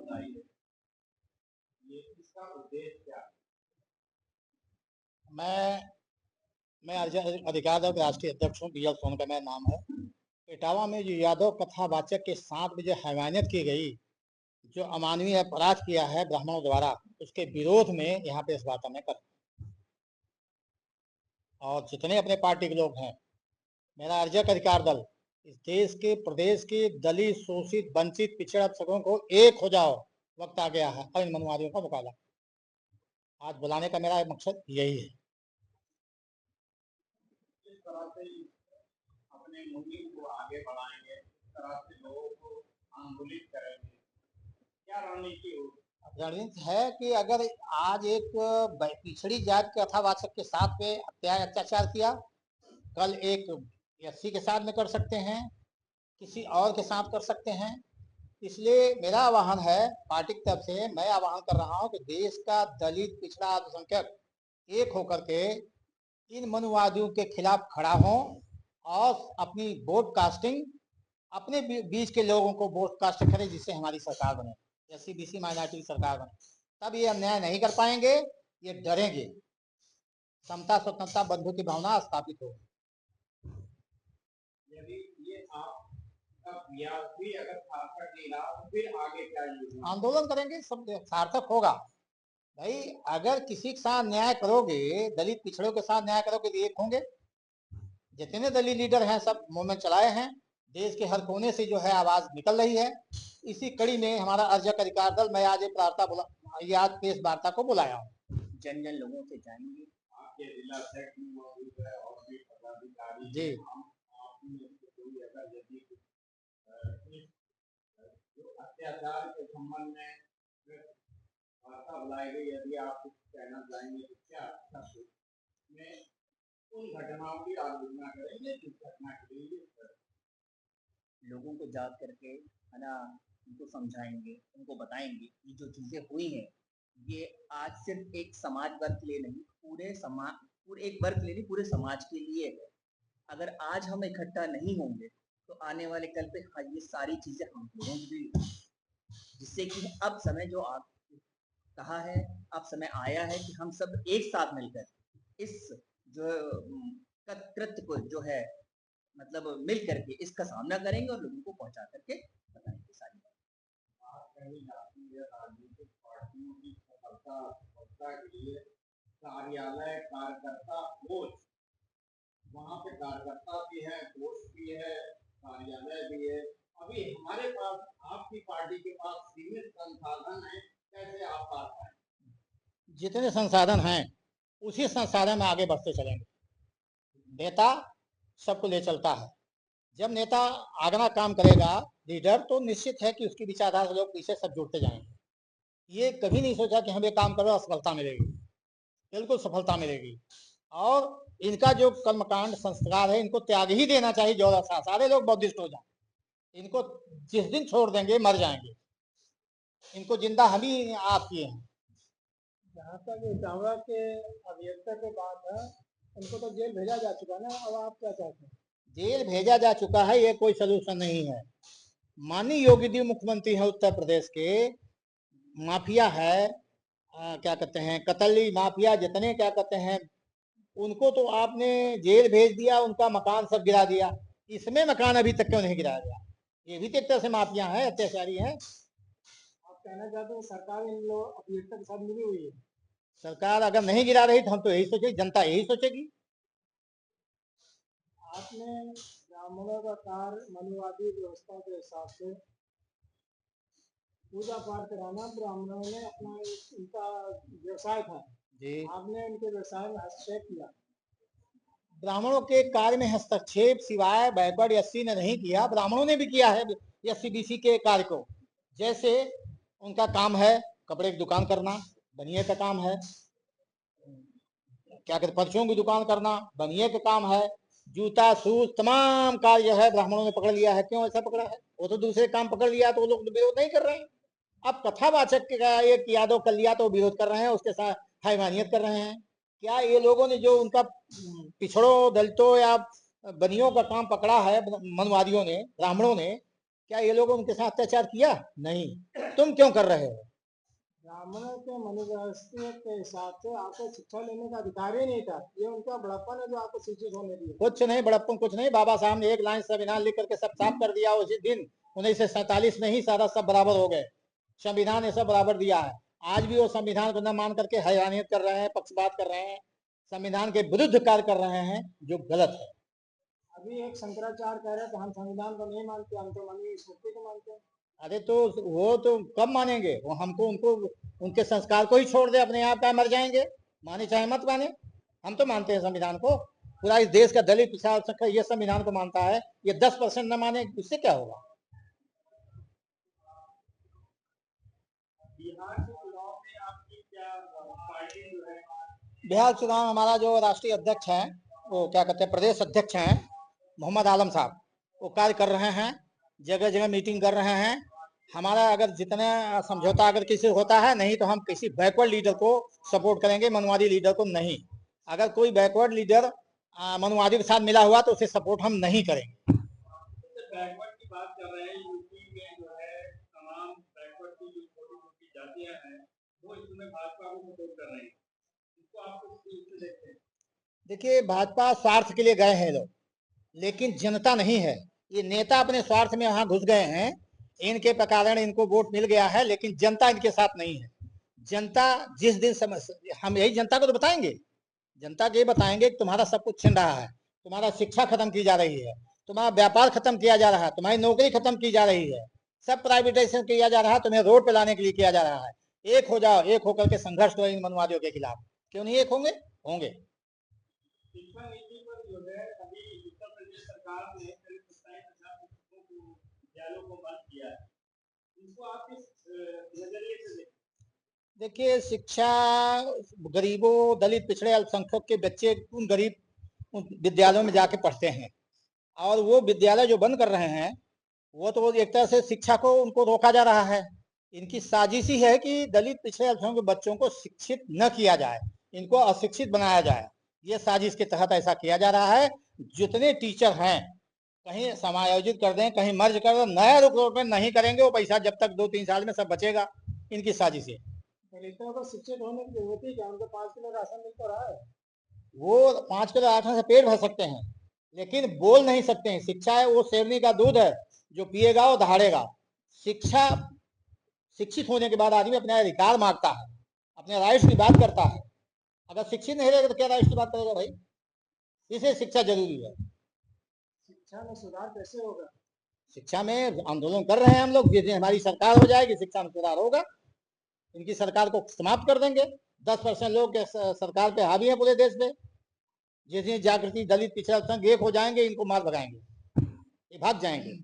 बुलाई है, ये इसका उद्देश्य क्या है? मैं अधिकार दल के राष्ट्रीय अध्यक्ष हूँ, BL सोन का मेरा नाम है। इटावा में जो यादव कथावाचक के साथ में जो हैवानियत की गई, जो अमानवीय अपराध किया है ब्राह्मणों द्वारा, उसके विरोध में यहाँ पे इस वार्ता में कर, और जितने अपने पार्टी के लोग हैं, मेरा अर्जक अधिकार दल इस देश के प्रदेश के दलित, शोषित, वंचित, पिछड़ा सबों को एक हो जाओ, वक्त आ गया है और इन मनवादियों का मुकाबला। आज बुलाने का मेरा मकसद यही है। किस तरह से अपने मुहिम को आगे बढ़ाएंगे, किस तरह से लोगों को आंदोलित करेंगे, क्या रणनीति होगी? रणनीति है कि अगर आज एक पिछड़ी जात के कथावाचक के साथ में अत्याचार किया, कल एक SC के साथ में कर सकते हैं, किसी और के साथ कर सकते हैं। इसलिए मेरा आह्वान है, पार्टी की तरफ से मैं आह्वान कर रहा हूं कि देश का दलित, पिछड़ा, अल्पसंख्यक एक होकर के इन मनुवादियों के खिलाफ खड़ा हो और अपनी वोट कास्टिंग अपने बीच के लोगों को वोट कास्ट करें, जिससे हमारी सरकार बने, SC BC माइनॉरिटी की सरकार बने। तब ये अन्याय नहीं कर पाएंगे, ये डरेंगे, समता, स्वतंत्रता, बंधु की भावना स्थापित होगी। यदि ये अगर सार्थक नहीं रहा तो फिर आगे क्या योजना? आंदोलन करेंगे, सब सार्थक होगा। भाई अगर किसी के साथ न्याय करोगे, दलित पिछड़ों के साथ न्याय करोगे तो एक होंगे। जितने दलित लीडर हैं सब मूवमेंट चलाए हैं, देश के हर कोने से जो है आवाज निकल रही है। इसी कड़ी में हमारा अर्जक अधिकार दल, मैं आज आज प्रेस वार्ता को बुलाया हूँ। जन जन लोगों से जाएंगे। आपके जिला अध्यक्ष भी मौजूद है और भी पदाधिकारी जी, अत्याचार के संबंध में वार्ता बुलाई गई, यदि आप कुछ कहना चाहेंगे तो क्या में उन घटनाओं की आलोचना करेंगे जिस घटना के लिए लोगों को याद करके है ना, उनको समझाएंगे, उनको बताएंगे कि जो चीजें हुई हैं ये आज सिर्फ एक समाज वर्ग के लिए नहीं, पूरे एक वर्ग के लिए नहीं, पूरे समाज के लिए है। अगर आज हम इकट्ठा नहीं होंगे तो आने वाले कल पे ये सारी चीजें हम लोगों की भी, जिससे कि अब समय जो आप कहा है, अब समय आया है कि हम सब एक साथ मिलकर इस जो कृत्य को जो है मतलब मिल करके इसका सामना करेंगे और लोगों को पहुंचा करके बताएंगे सारी बात कही जाती है राजनीतिक पार्टियों की सफलता के लिए कार्यालय, कार्यकर्ता, कोच, वहाँ पे कार्यकर्ता भी है, कोच भी है, कार्यालय भी है। अभी हमारे पास, आपकी पार्टी के पास सीमित संसाधन है, कैसे आप पास पाए? जितने संसाधन हैं उसी संसाधन में आगे बढ़ते चलेंगे। नेता सबको ले चलता है, जब नेता आगना काम करेगा लीडर, तो निश्चित है कि उसकी विचारधारा से लोग पीछे सब जुड़ते जाएंगे। ये कभी नहीं सोचा कि हम ये काम करो सफलता मिलेगी, बिल्कुल सफलता मिलेगी। और इनका जो कर्मकांड संस्कार है, इनको त्याग ही देना चाहिए। जो सारे लोग बौद्धिस्ट हो जाए, इनको जिस दिन छोड़ देंगे मर जाएंगे। इनको जिंदा हम ही आप किए हैं। जहाँ तक इटावा के अभियंता के बात है, उनको तो जेल भेजा जा चुका ना, अब आप क्या चाहते हैं? जेल भेजा जा चुका है, ये कोई सलूशन नहीं है। माननीय योगी जी मुख्यमंत्री हैं उत्तर प्रदेश के, माफिया है, क्या कहते हैं, कतली माफिया, जितने क्या कहते हैं, उनको तो आपने जेल भेज दिया, उनका मकान सब गिरा दिया। इसमें मकान अभी तक क्यों नहीं गिराया गया? ये भी एक तरह से माफिया है, अत्याचारी है। आप कहना चाहते हैं सरकार इन लोग अभियंता के साथ मिली हुई है? सरकार अगर नहीं गिरा रही तो हम तो यही सोचेगी, जनता यही सोचेगी। आपने ब्राह्मणों का कार्य मनुवादी व्यवस्था के हिसाब से पूजा पाठ कराना ब्राह्मणों ने अपना उनका व्यवसाय था जी, आपने उनके व्यवसाय में हस्तक्षेप किया। ब्राह्मणों के कार्य में हस्तक्षेप सिवाय बैकवर्ड SC ने नहीं किया, ब्राह्मणों ने भी किया है SC BC के कार्य को। जैसे उनका काम है कपड़े की दुकान करना, बनिए का काम है, क्या कहते पर्चियों की दुकान करना, बनिए का काम है, जूता शूज तमाम कार्य जो है ब्राह्मणों ने पकड़ लिया है। क्यों ऐसा पकड़ा है? वो तो दूसरे काम पकड़ लिया तो वो लोग विरोध नहीं कर रहे हैं। अब कथावाचक का एक यादव कर लिया तो विरोध कर रहे हैं, उसके साथ हैवानियत कर रहे हैं। क्या ये लोगों ने जो उनका पिछड़ों, दलितों या बनियों का काम पकड़ा है, मनवादियों ने, ब्राह्मणों ने, क्या ये लोगों उनके साथ अत्याचार किया? नहीं। तुम क्यों कर रहे हो? ब्राह्मणों के मनोव्यवस्था के हिसाब से आपको शिक्षा लेने का अधिकार ही नहीं था। ये उनका बड़प्पन है जो आपको शिक्षित होने दिए। कुछ नहीं बड़प्पन, कुछ नहीं। बाबा साहब ने एक लाइन संविधान लिख करके सब साफ कर दिया उसी दिन 1947 में ही। सारा सब बराबर हो गए। संविधान ने सब बराबर दिया है। आज भी वो संविधान को न मान करके हैरानियत कर रहे हैं, पक्षपात कर रहे हैं, संविधान के विरुद्ध कार्य कर रहे हैं, जो गलत है। अभी एक शंकराचार्य कह रहे थे हम संविधान को नहीं मानते, हम तो मनुस्मृति को मानते हैं। अरे तो वो तो कब मानेंगे? वो हमको उनको उनके संस्कार को ही छोड़ दे, अपने आप का मर जाएंगे। माने चाहे मत माने, हम तो मानते हैं संविधान को। पूरा इस देश का दलित पिछड़ा तबका ये संविधान को मानता है। ये 10% न माने, उससे क्या होगा? बिहार के चुनाव में आपकी क्या पार्टी जो है? बिहार चुनाव में हमारा जो राष्ट्रीय अध्यक्ष है, वो क्या कहते हैं, प्रदेश अध्यक्ष हैं मोहम्मद आलम साहब, वो कार्य कर रहे हैं, जगह जगह मीटिंग कर रहे हैं। हमारा अगर जितना समझौता अगर किसी होता है, नहीं तो हम किसी बैकवर्ड लीडर को सपोर्ट करेंगे, मनवादी लीडर को नहीं। अगर कोई बैकवर्ड लीडर मनवादी के साथ मिला हुआ तो उसे सपोर्ट हम नहीं करेंगे। बैकवर्ड की बात कर रहे हैं, यूपी में जो है तमाम बैकवर्ड की जो छोटी छोटी जातियां हैं वो इसमें भाजपा को सपोर्ट कर रही हैं। इसको आप किस देखते हैं? देखिए, भाजपा स्वार्थ के लिए गए हैं लोग, लेकिन जनता नहीं है। ये नेता अपने स्वार्थ में यहाँ घुस गए हैं, इनके कारण इनको वोट मिल गया है, लेकिन जनता इनके साथ नहीं है। जनता जिस दिन हम यही जनता को तो बताएंगे, जनता के बताएंगे कि तुम्हारा सब कुछ छिन रहा है, तुम्हारा शिक्षा खत्म की जा रही है, तुम्हारा व्यापार खत्म किया जा रहा है, तुम्हारी नौकरी खत्म की जा रही है, सब प्राइवेटाइजेशन किया जा रहा है, तुम्हें रोड पे लाने के लिए किया जा रहा है। एक हो जाओ, एक होकर के संघर्ष करो इन मनवादियों के खिलाफ। क्यों नहीं एक होंगे? होंगे। शिक्षा नीति पर जो है अभी उत्तर प्रदेश सरकार ने करीब 27,000 विद्यालयों को बंद किया है। इसको आप किस नजरिए से देखते हैं? देखिए, शिक्षा गरीबों, दलित, पिछड़े, अल्पसंख्यक के बच्चे उन गरीब विद्यालयों में जाके पढ़ते हैं, और वो विद्यालय जो बंद कर रहे हैं वो तो एक तरह से शिक्षा को उनको रोका जा रहा है। इनकी साजिश ही है कि दलित, पिछड़े, अल्पसंख्यक के बच्चों को शिक्षित न किया जाए, इनको अशिक्षित बनाया जाए। ये साजिश के तहत ऐसा किया जा रहा है। जितने टीचर हैं कहीं समायोजित कर दें, कहीं मर्ज कर दें, नया रिक्रूटमेंट नहीं करेंगे। वो पैसा जब तक 2-3 साल में सब बचेगा। इनकी साजिश है। दलितों को शिक्षित होने की जरूरत ही क्या? उनको 5 किलो राशन मिल तो रहा है। वो 5 किलो राशन से पेट भर सकते हैं, लेकिन बोल नहीं सकते हैं। शिक्षा है वो शेरनी का दूध है, जो पिएगा वो दहाड़ेगा। शिक्षा, शिक्षित होने के बाद आदमी अपने अधिकार मांगता है, अपने राइट्स की बात करता है। अगर शिक्षित नहीं रहेगा तो क्या राइट्स की बात करेगा भाई? इसलिए शिक्षा जरूरी है। शिक्षा में सुधार कैसे होगा? शिक्षा में आंदोलन कर रहे हैं हम लोग। जिस दिन हमारी सरकार हो जाएगी, शिक्षा में सुधार होगा। इनकी सरकार को समाप्त कर देंगे। 10% लोग सरकार पे हावी है पूरे देश में। जिस दिन जागृति, दलित, पिछड़ा संघ एक हो जाएंगे, इनको मार भगाएंगे, ये भाग जाएंगे।